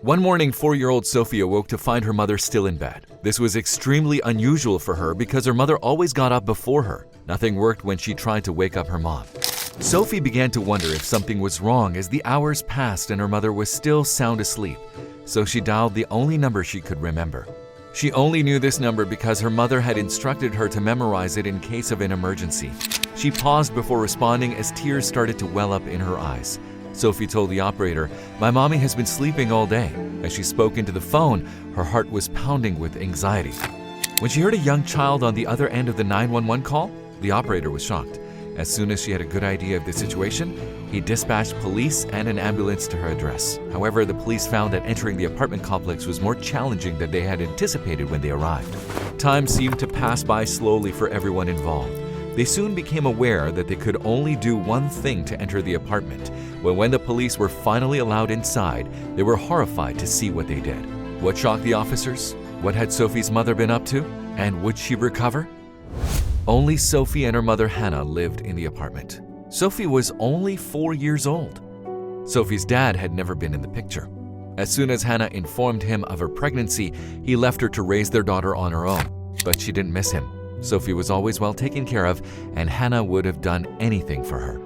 One morning, 4-year-old Sophie awoke to find her mother still in bed. This was extremely unusual for her because her mother always got up before her. Nothing worked when she tried to wake up her mom. Sophie began to wonder if something was wrong as the hours passed and her mother was still sound asleep. So she dialed the only number she could remember. She only knew this number because her mother had instructed her to memorize it in case of an emergency. She paused before responding as tears started to well up in her eyes. Sophie told the operator, "My mommy has been sleeping all day." As she spoke into the phone, her heart was pounding with anxiety. When she heard a young child on the other end of the 911 call, the operator was shocked. As soon as she had a good idea of the situation, he dispatched police and an ambulance to her address. However, the police found that entering the apartment complex was more challenging than they had anticipated when they arrived. Time seemed to pass by slowly for everyone involved. They soon became aware that they could only do one thing to enter the apartment. But when the police were finally allowed inside, they were horrified to see what they did. What shocked the officers? What had Sophie's mother been up to? And would she recover? Only Sophie and her mother Hannah lived in the apartment. Sophie was only 4 years old. Sophie's dad had never been in the picture. As soon as Hannah informed him of her pregnancy, he left her to raise their daughter on her own. But she didn't miss him. Sophie was always well taken care of, and Hannah would have done anything for her.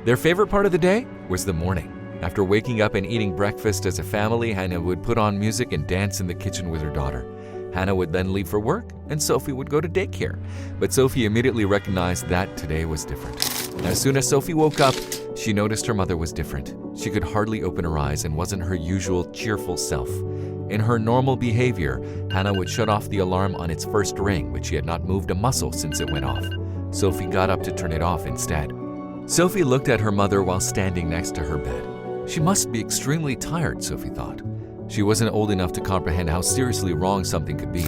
Their favorite part of the day was the morning. After waking up and eating breakfast as a family, Hannah would put on music and dance in the kitchen with her daughter. Hannah would then leave for work, and Sophie would go to daycare. But Sophie immediately recognized that today was different. As soon as Sophie woke up, she noticed her mother was different. She could hardly open her eyes and wasn't her usual cheerful self. In her normal behavior, Hannah would shut off the alarm on its first ring, but she had not moved a muscle since it went off. Sophie got up to turn it off instead. Sophie looked at her mother while standing next to her bed. She must be extremely tired, Sophie thought. She wasn't old enough to comprehend how seriously wrong something could be.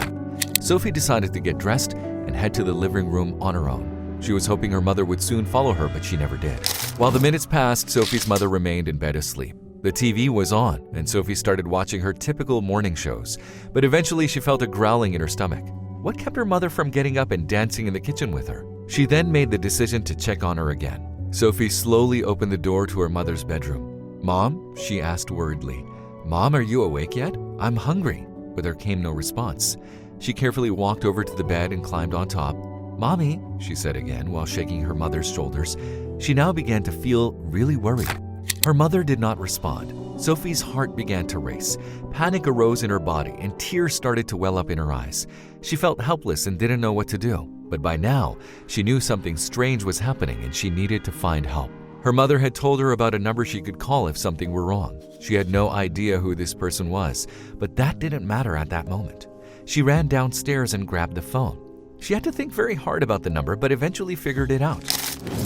Sophie decided to get dressed and head to the living room on her own. She was hoping her mother would soon follow her, but she never did. While the minutes passed, Sophie's mother remained in bed asleep. The TV was on, and Sophie started watching her typical morning shows. But eventually she felt a growling in her stomach. What kept her mother from getting up and dancing in the kitchen with her? She then made the decision to check on her again. Sophie slowly opened the door to her mother's bedroom. "Mom?" she asked worriedly. "Mom, are you awake yet? I'm hungry." But there came no response. She carefully walked over to the bed and climbed on top. "Mommy," she said again while shaking her mother's shoulders. She now began to feel really worried. Her mother did not respond. Sophie's heart began to race. Panic arose in her body and tears started to well up in her eyes. She felt helpless and didn't know what to do. But by now, she knew something strange was happening and she needed to find help. Her mother had told her about a number she could call if something were wrong. She had no idea who this person was, but that didn't matter at that moment. She ran downstairs and grabbed the phone. She had to think very hard about the number, but eventually figured it out.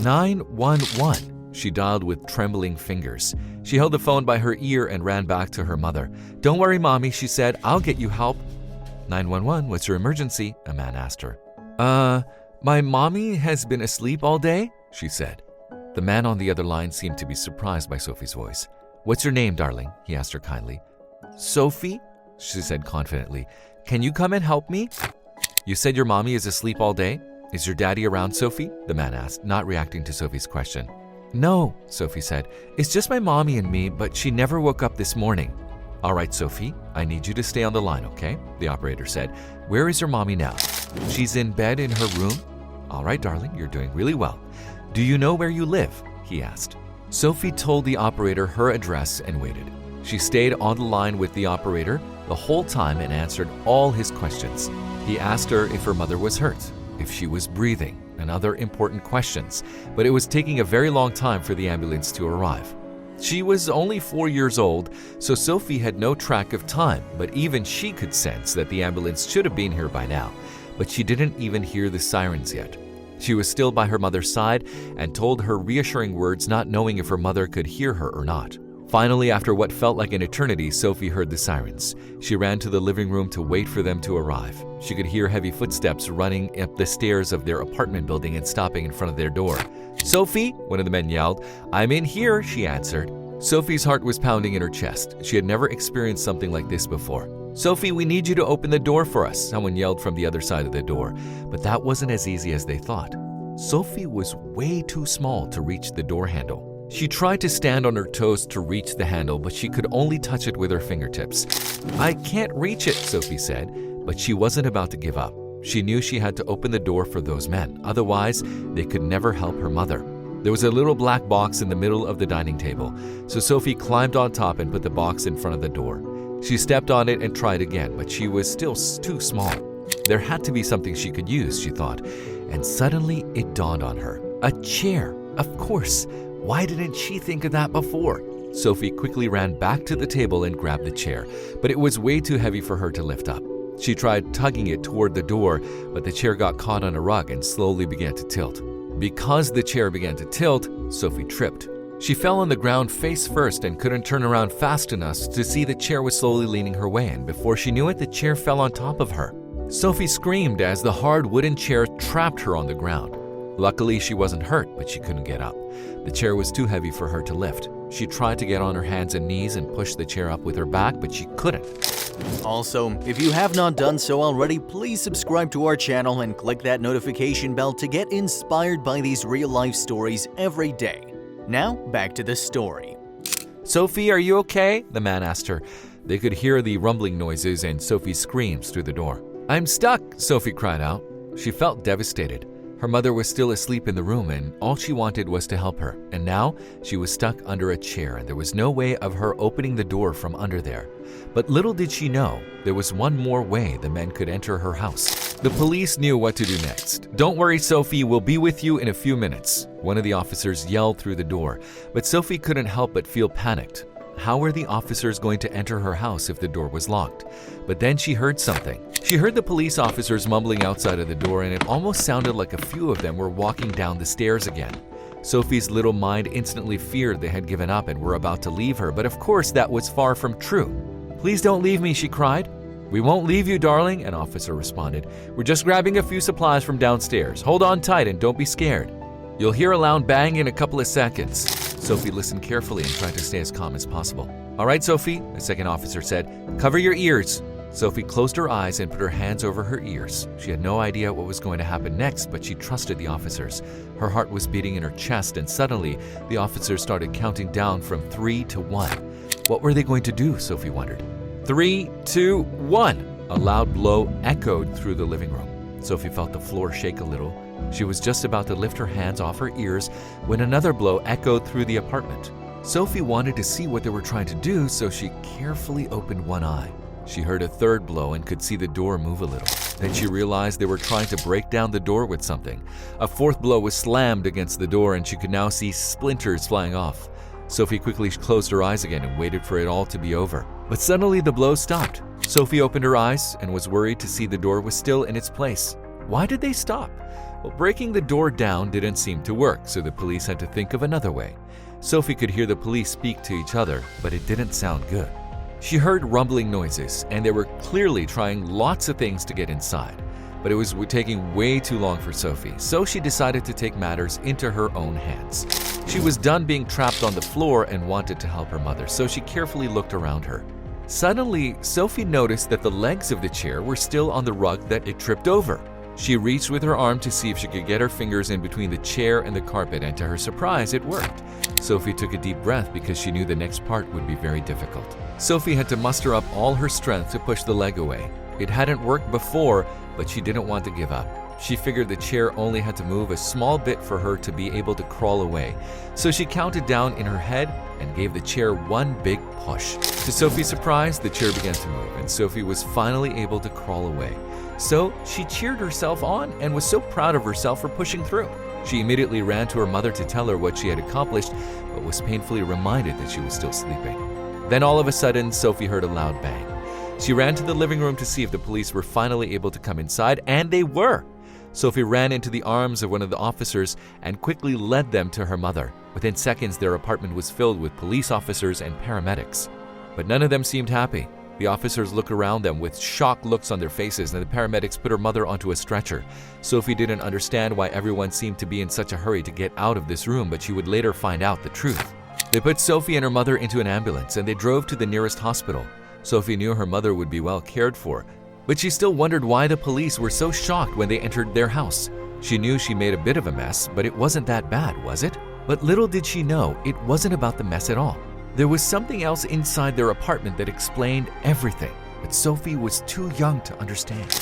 911. She dialed with trembling fingers. She held the phone by her ear and ran back to her mother. "Don't worry, Mommy," she said. "I'll get you help." 911, what's your emergency? A man asked her. My mommy has been asleep all day, she said. The man on the other line seemed to be surprised by Sophie's voice. What's your name, darling? He asked her kindly. Sophie, she said confidently. Can you come and help me? You said your mommy is asleep all day? Is your daddy around, Sophie? The man asked, not reacting to Sophie's question. No, Sophie said. It's just my mommy and me, but she never woke up this morning. All right, Sophie, I need you to stay on the line, okay? The operator said. Where is your mommy now? She's in bed in her room. All right, darling, you're doing really well. Do you know where you live? He asked. Sophie told the operator her address and waited. She stayed on the line with the operator the whole time and answered all his questions. He asked her if her mother was hurt, if she was breathing, and other important questions, but it was taking a very long time for the ambulance to arrive. She was only 4 years old, so Sophie had no track of time, but even she could sense that the ambulance should have been here by now, but she didn't even hear the sirens yet. She was still by her mother's side and told her reassuring words, not knowing if her mother could hear her or not. Finally, after what felt like an eternity, Sophie heard the sirens. She ran to the living room to wait for them to arrive. She could hear heavy footsteps running up the stairs of their apartment building and stopping in front of their door. Sophie, one of the men yelled. I'm in here, she answered. Sophie's heart was pounding in her chest. She had never experienced something like this before. Sophie, we need you to open the door for us, someone yelled from the other side of the door. But that wasn't as easy as they thought. Sophie was way too small to reach the door handle. She tried to stand on her toes to reach the handle, but she could only touch it with her fingertips. "I can't reach it," Sophie said, but she wasn't about to give up. She knew she had to open the door for those men, otherwise they could never help her mother. There was a little black box in the middle of the dining table, so Sophie climbed on top and put the box in front of the door. She stepped on it and tried again, but she was still too small. There had to be something she could use, she thought, and suddenly it dawned on her. A chair, of course. Why didn't she think of that before? Sophie quickly ran back to the table and grabbed the chair, but it was way too heavy for her to lift up. She tried tugging it toward the door, but the chair got caught on a rug and slowly began to tilt. Because the chair began to tilt, Sophie tripped. She fell on the ground face first and couldn't turn around fast enough to see the chair was slowly leaning her way, and before she knew it, the chair fell on top of her. Sophie screamed as the hard wooden chair trapped her on the ground. Luckily, she wasn't hurt, but she couldn't get up. The chair was too heavy for her to lift. She tried to get on her hands and knees and push the chair up with her back, but she couldn't. Also, if you have not done so already, please subscribe to our channel and click that notification bell to get inspired by these real-life stories every day. Now, back to the story. "Sophie, are you okay?" the man asked her. They could hear the rumbling noises and Sophie's screams through the door. "I'm stuck," Sophie cried out. She felt devastated. Her mother was still asleep in the room and all she wanted was to help her. And now she was stuck under a chair and there was no way of her opening the door from under there. But little did she know, there was one more way the men could enter her house. The police knew what to do next. "Don't worry, Sophie, we'll be with you in a few minutes," one of the officers yelled through the door. But Sophie couldn't help but feel panicked. How were the officers going to enter her house if the door was locked? But then she heard something. She heard the police officers mumbling outside of the door, and it almost sounded like a few of them were walking down the stairs again. Sophie's little mind instantly feared they had given up and were about to leave her, but of course that was far from true. "Please don't leave me," she cried. "We won't leave you, darling," an officer responded. "We're just grabbing a few supplies from downstairs. Hold on tight and don't be scared. You'll hear a loud bang in a couple of seconds." Sophie listened carefully and tried to stay as calm as possible. "All right, Sophie," a second officer said. "Cover your ears." Sophie closed her eyes and put her hands over her ears. She had no idea what was going to happen next, but she trusted the officers. Her heart was beating in her chest, and suddenly the officers started counting down from 3 to 1. What were they going to do, Sophie wondered. 3, 2, 1! A loud blow echoed through the living room. Sophie felt the floor shake a little. She was just about to lift her hands off her ears when another blow echoed through the apartment. Sophie wanted to see what they were trying to do, so she carefully opened one eye. She heard a third blow and could see the door move a little. Then she realized they were trying to break down the door with something. A fourth blow was slammed against the door and she could now see splinters flying off. Sophie quickly closed her eyes again and waited for it all to be over. But suddenly the blows stopped. Sophie opened her eyes and was worried to see the door was still in its place. Why did they stop? Well, breaking the door down didn't seem to work, so the police had to think of another way. Sophie could hear the police speak to each other, but it didn't sound good. She heard rumbling noises, and they were clearly trying lots of things to get inside. But it was taking way too long for Sophie, so she decided to take matters into her own hands. She was done being trapped on the floor and wanted to help her mother, so she carefully looked around her. Suddenly, Sophie noticed that the legs of the chair were still on the rug that it tripped over. She reached with her arm to see if she could get her fingers in between the chair and the carpet, and to her surprise, it worked. Sophie took a deep breath because she knew the next part would be very difficult. Sophie had to muster up all her strength to push the leg away. It hadn't worked before, but she didn't want to give up. She figured the chair only had to move a small bit for her to be able to crawl away. So she counted down in her head and gave the chair one big push. To Sophie's surprise, the chair began to move, and Sophie was finally able to crawl away. So she cheered herself on and was so proud of herself for pushing through. She immediately ran to her mother to tell her what she had accomplished, but was painfully reminded that she was still sleeping. Then all of a sudden, Sophie heard a loud bang. She ran to the living room to see if the police were finally able to come inside, and they were. Sophie ran into the arms of one of the officers and quickly led them to her mother. Within seconds, their apartment was filled with police officers and paramedics. But none of them seemed happy. The officers looked around them with shocked looks on their faces, and the paramedics put her mother onto a stretcher. Sophie didn't understand why everyone seemed to be in such a hurry to get out of this room, but she would later find out the truth. They put Sophie and her mother into an ambulance, and they drove to the nearest hospital. Sophie knew her mother would be well cared for, but she still wondered why the police were so shocked when they entered their house. She knew she made a bit of a mess, but it wasn't that bad, was it? But little did she know, it wasn't about the mess at all. There was something else inside their apartment that explained everything, but Sophie was too young to understand.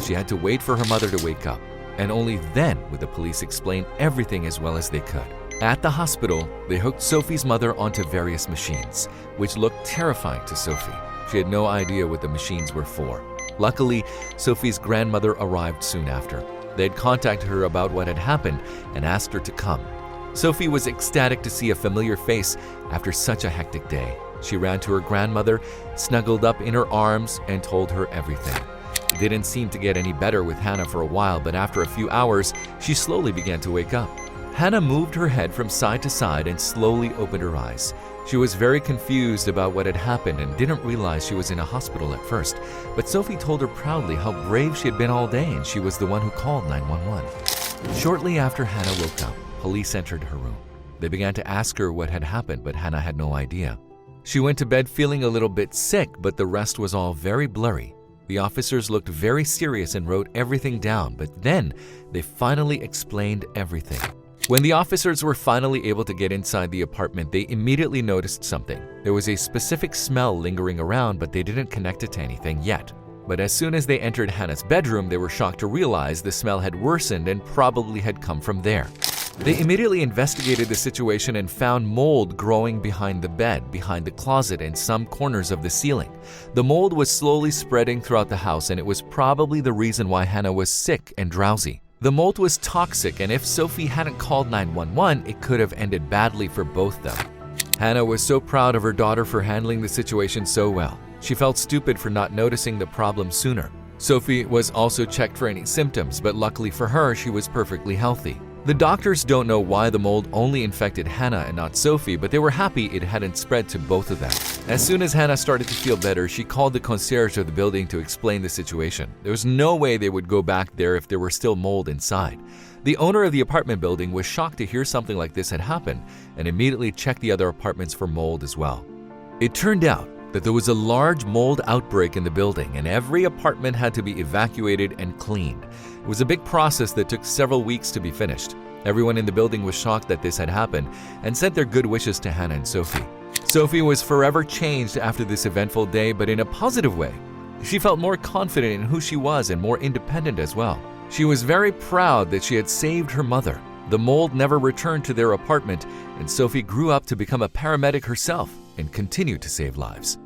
She had to wait for her mother to wake up, and only then would the police explain everything as well as they could. At the hospital, they hooked Sophie's mother onto various machines, which looked terrifying to Sophie. She had no idea what the machines were for. Luckily, Sophie's grandmother arrived soon after. They had contacted her about what had happened and asked her to come. Sophie was ecstatic to see a familiar face after such a hectic day. She ran to her grandmother, snuggled up in her arms, and told her everything. It didn't seem to get any better with Hannah for a while, but after a few hours, she slowly began to wake up. Hannah moved her head from side to side and slowly opened her eyes. She was very confused about what had happened and didn't realize she was in a hospital at first, but Sophie told her proudly how brave she had been all day and she was the one who called 911. Shortly after Hannah woke up, police entered her room. They began to ask her what had happened, but Hannah had no idea. She went to bed feeling a little bit sick, but the rest was all very blurry. The officers looked very serious and wrote everything down, but then they finally explained everything. When the officers were finally able to get inside the apartment, they immediately noticed something. There was a specific smell lingering around, but they didn't connect it to anything yet. But as soon as they entered Hannah's bedroom, they were shocked to realize the smell had worsened and probably had come from there. They immediately investigated the situation and found mold growing behind the bed, behind the closet, and some corners of the ceiling. The mold was slowly spreading throughout the house, and it was probably the reason why Hannah was sick and drowsy. The mold was toxic, and if Sophie hadn't called 911, it could have ended badly for both them. Hannah was so proud of her daughter for handling the situation so well. She felt stupid for not noticing the problem sooner. Sophie was also checked for any symptoms, but luckily for her, she was perfectly healthy. The doctors don't know why the mold only infected Hannah and not Sophie, but they were happy it hadn't spread to both of them. As soon as Hannah started to feel better, she called the concierge of the building to explain the situation. There was no way they would go back there if there were still mold inside. The owner of the apartment building was shocked to hear something like this had happened and immediately checked the other apartments for mold as well. It turned out that there was a large mold outbreak in the building and every apartment had to be evacuated and cleaned. It was a big process that took several weeks to be finished. Everyone in the building was shocked that this had happened and sent their good wishes to Hannah and Sophie. Sophie was forever changed after this eventful day, but in a positive way. She felt more confident in who she was and more independent as well. She was very proud that she had saved her mother. The mold never returned to their apartment, and Sophie grew up to become a paramedic herself and continued to save lives.